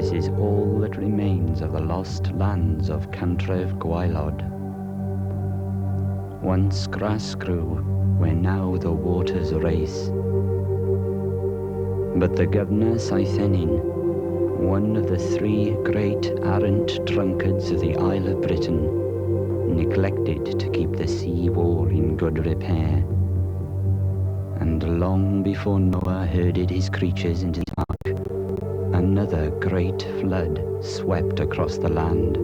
this is all that remains of the lost lands of Cantref Gwaelod. Once grass grew, where now the waters race. But the governor Saethenin, one of the 3 great arrant drunkards of the Isle of Britain, neglected to keep the sea wall in good repair. And long before Noah herded his creatures into the ark, another great flood swept across the land.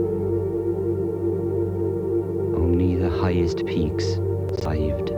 Only the highest peaks survived.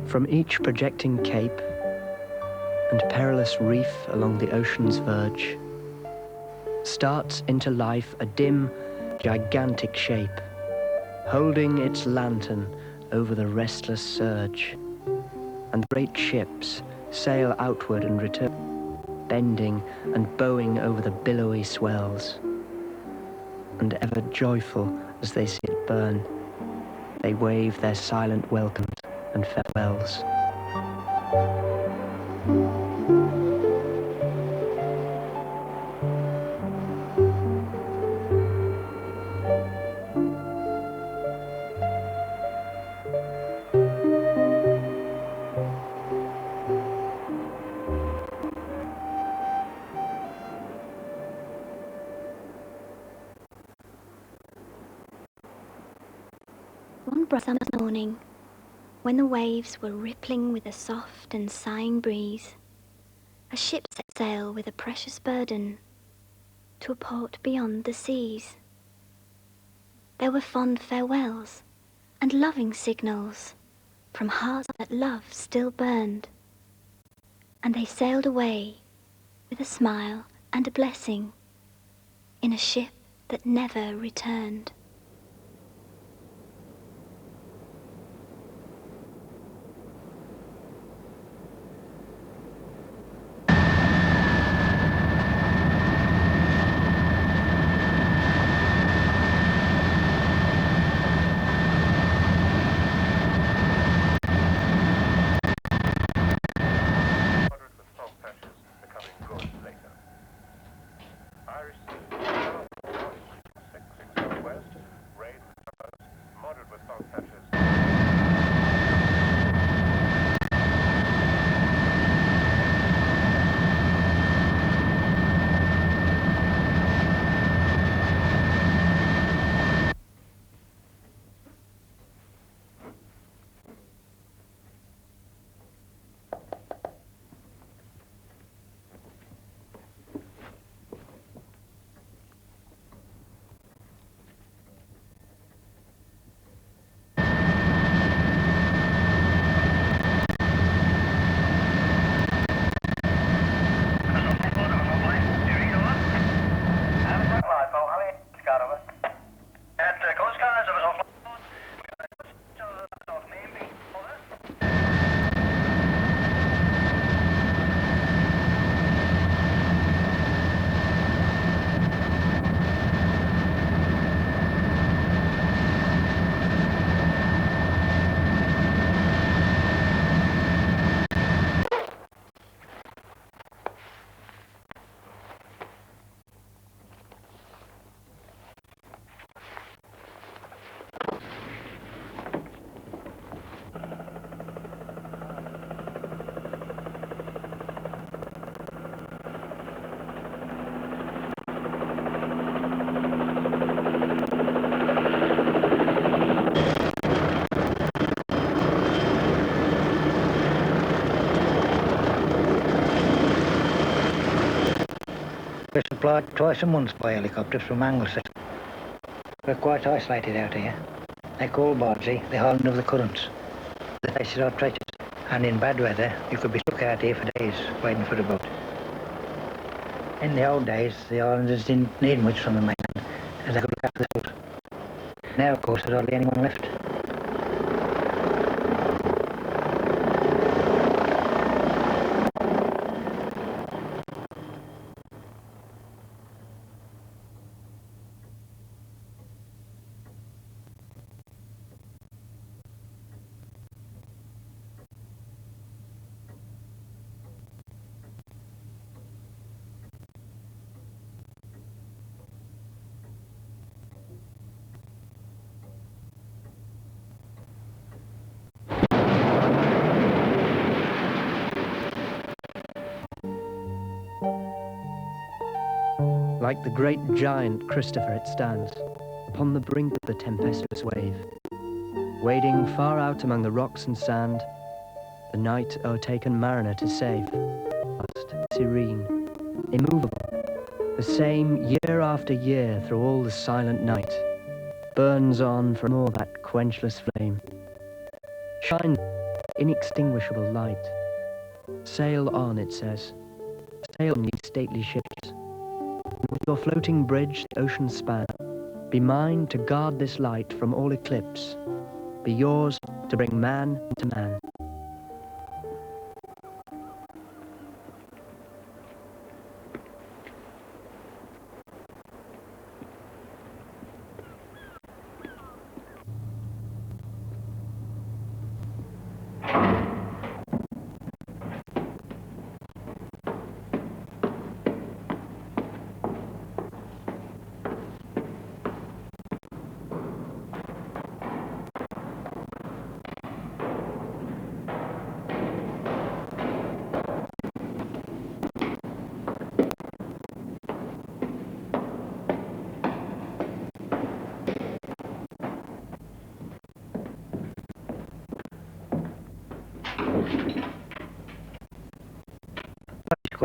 From each projecting cape and perilous reef along the ocean's verge starts into life a dim, gigantic shape, holding its lantern over the restless surge. And great ships sail outward and return, bending and bowing over the billowy swells. And ever joyful as they see it burn, they wave their silent welcomes and farewells. One bright summer morning, when the waves were rippling with a soft and sighing breeze, a ship set sail with a precious burden to a port beyond the seas. There were fond farewells and loving signals from hearts that love still burned, and they sailed away with a smile and a blessing in a ship that never returned. We're supplied twice a month by helicopters from Anglesey. We're quite isolated out here. They call Bardsey the island of the currents. The places are treacherous, and in bad weather you could be stuck out here for days waiting for a boat. In the old days, the islanders didn't need much from the mainland, as they could look after themselves. Now, of course, there's hardly anyone left. Like the great giant Christopher it stands, upon the brink of the tempestuous wave. Wading far out among the rocks and sand, the night o'ertaken mariner to save. Vast, serene, immovable, the same year after year through all the silent night, burns on from all that quenchless flame. Shines inextinguishable light. Sail on, it says. Sail on, ye stately ships. With your floating bridge the ocean span, be mine to guard this light from all eclipse, be yours to bring man to man.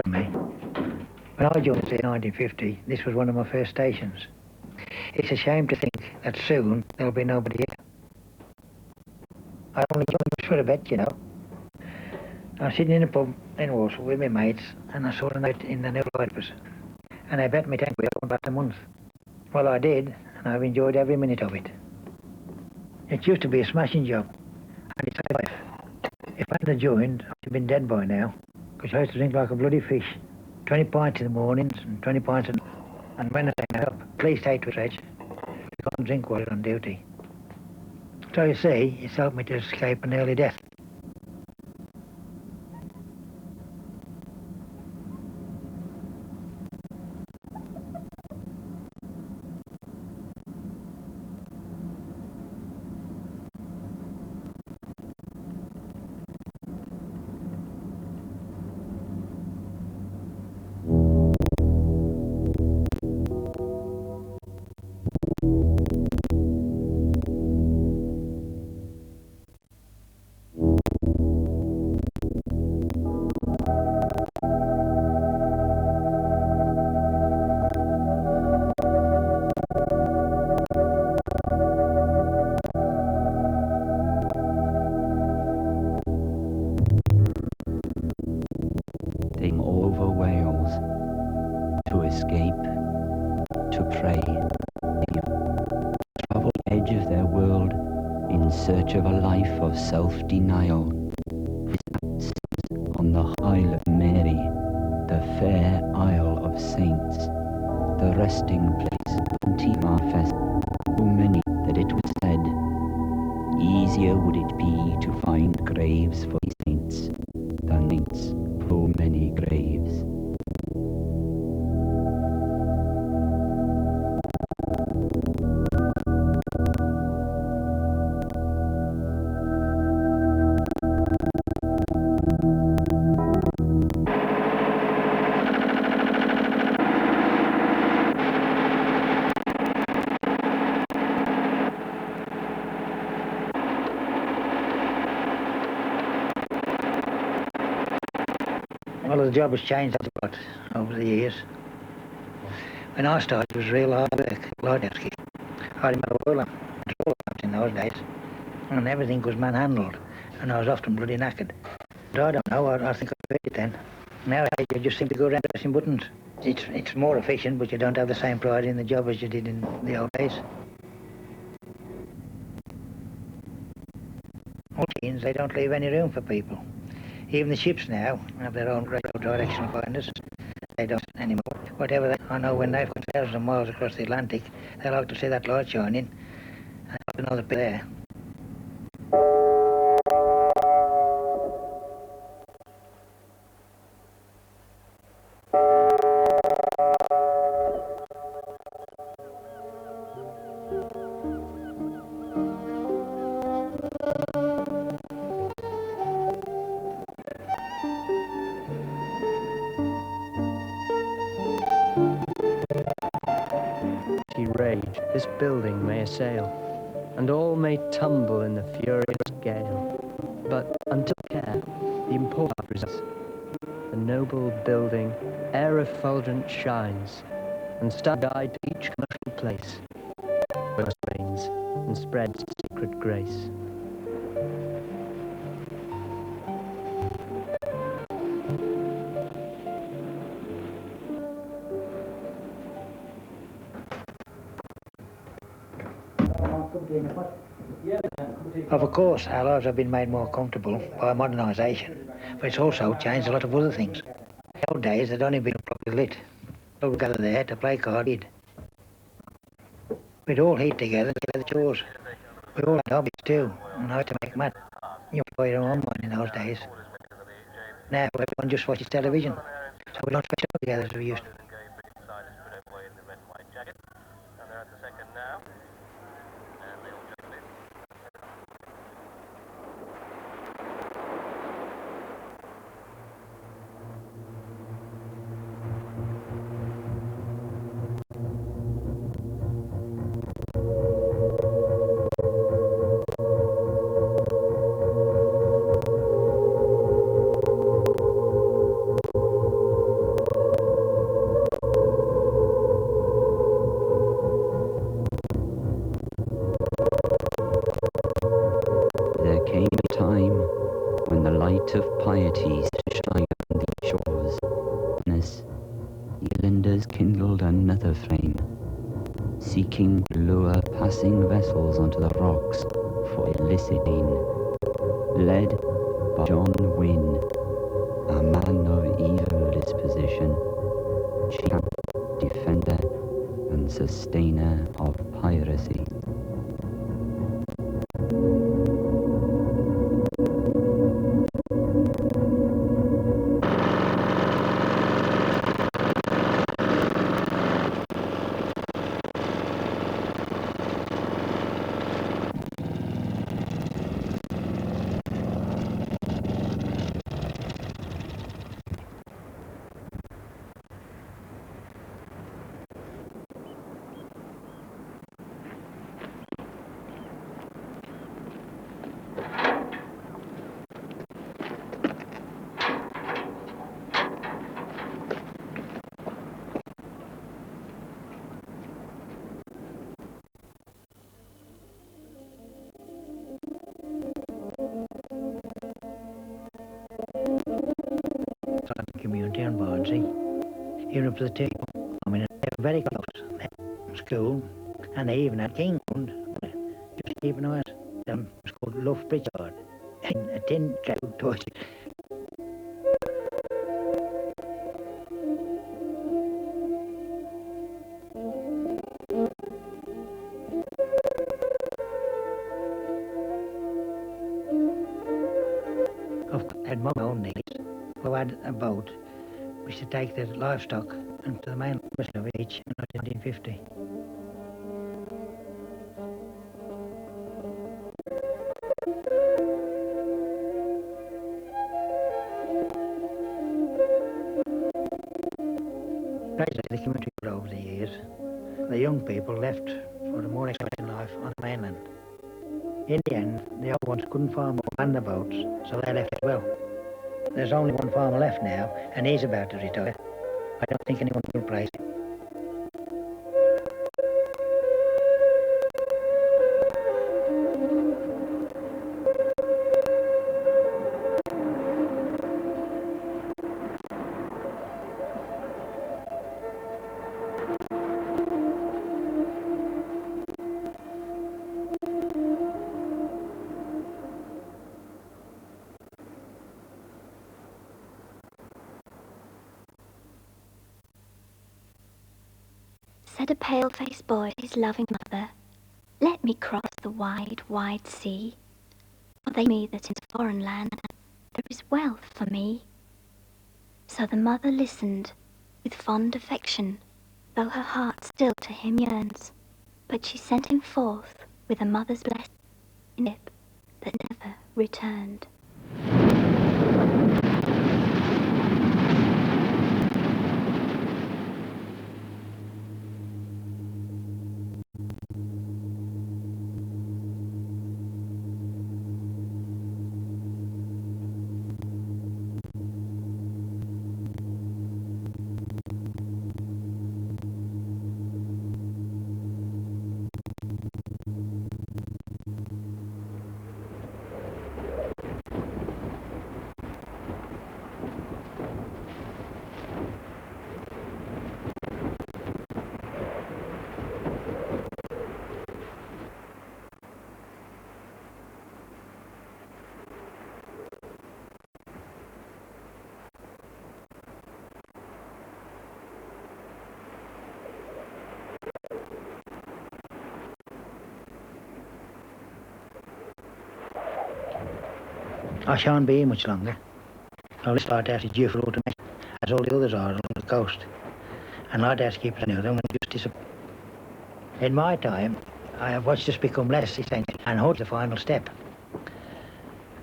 Me. When I joined in 1950, this was one of my first stations. It's a shame to think that soon there'll be nobody here. I only joined just for a bet, you know. I was sitting in a pub in Walsall with my mates, and I saw a note in the newspapers, and they bet me 10 quid on about a month. Well, I did, and I've enjoyed every minute of it. It used to be a smashing job, and it's a life. If I hadn't joined, I'd have been dead by now. Because I used to drink like a bloody fish. 20 pints in the mornings and 20 pints at night. And when I take up, please take to a stretch. You can't drink while you're on duty. So you see, it's helped me to escape an early death. Over Wales, to escape, to pray, travel the edge of their world in search of a life of self-denial. On the Isle of Mary, the fair Isle of Saints, the resting place of Timafest, so many that it was said, easier would it be to find graves for the saints than saints so many graves. Well, the job has changed a lot over the years. When I started, it was real hard work, lighthouse keeping. I remember all the control lamps in those days, and everything was manhandled, and I was often bloody knackered. But I don't know, I think I did it then. Nowadays you just seem to go around pressing buttons. It's more efficient, but you don't have the same pride in the job as you did in the old days. Machines, they don't leave any room for people. Even the ships now have their own radio directional finders. They don't anymore. Whatever I know, when they've gone thousands of miles across the Atlantic, they like to see that light shining, and they like to know that they're there. Rage, this building may assail, and all may tumble in the furious gale. But until care, the important results. The noble building, air effulgent shines, and stand guide to each commercial place, where it reigns and spreads secret grace. Of course, our lives have been made more comfortable by modernisation, but it's also changed a lot of other things. In the old days, they'd only been properly lit. We would gather there to play card. We'd all eat together and share the chores. We all had hobbies too, and I had to make mad. You could buy your own wine in those days. Now everyone just watches television, so we don't spend time together as we used to. There came a time when the light of piety to shine on these shores. Thus, the islanders kindled another flame, seeking to lure passing vessels onto the rocks for illicit gain. Led by John Wynne, a man of evil disposition, chief, defender, and sustainer of piracy. Community on Bardsey, even up to the table. I mean, they were very close. They had school, and they even had Kingland. Just keep an eye on them. It was called Lough Pritchard, in a tin trout toilet. At my own days, we had a boat which to take the livestock into the main Bristol village in 1950. Gradually the community grew over the years. The young people left for a more exciting life on the mainland. In the end, the old ones couldn't farm or man the boats, so they left as well. There's only one farmer left now, and he's about to retire. I don't think anyone will replace him. Said a pale-faced boy to his loving mother, "Let me cross the wide, wide sea, for they me that in a foreign land there is wealth for me." So the mother listened with fond affection, though her heart still to him yearns. But she sent him forth with a mother's blessing in a ship that never returned. I shan't be here much longer. I'll start out is due for automation, as all the others are along the coast. And like that keeps another one just disappear. In my time, I have watched us become less essential and hold the final step.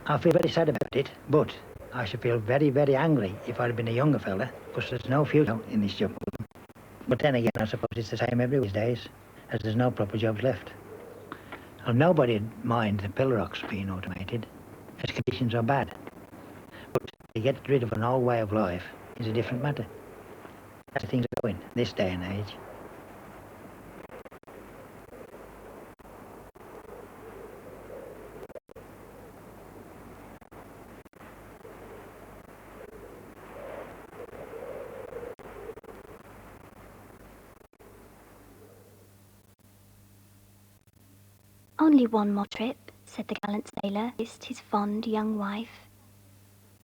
I feel very sad about it, but I should feel very, very angry if I'd have been a younger fella, because there's no future in this job. But then again, I suppose it's the same every these days, as there's no proper jobs left. Well, nobody'd mind the pillar rocks being automated, as conditions are bad. But to get rid of an old way of life is a different matter. That's the things are going this day and age. "Only one more trip," said the gallant sailor, kissed his fond young wife.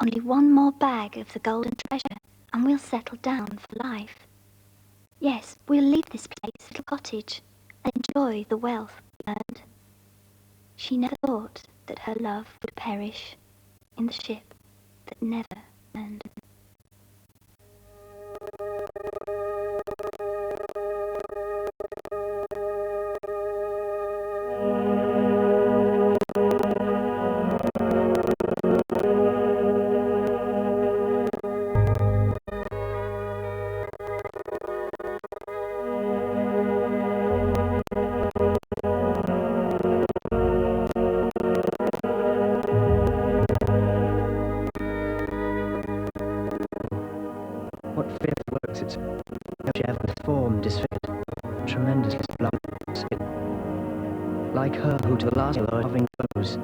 "Only one more bag of the golden treasure, and we'll settle down for life. Yes, we'll leave this place, little cottage, and enjoy the wealth we earned." She never thought that her love would perish in the ship that never returned. What fearful works its ever form disfigured, tremendously blood. Like her who to the last loving close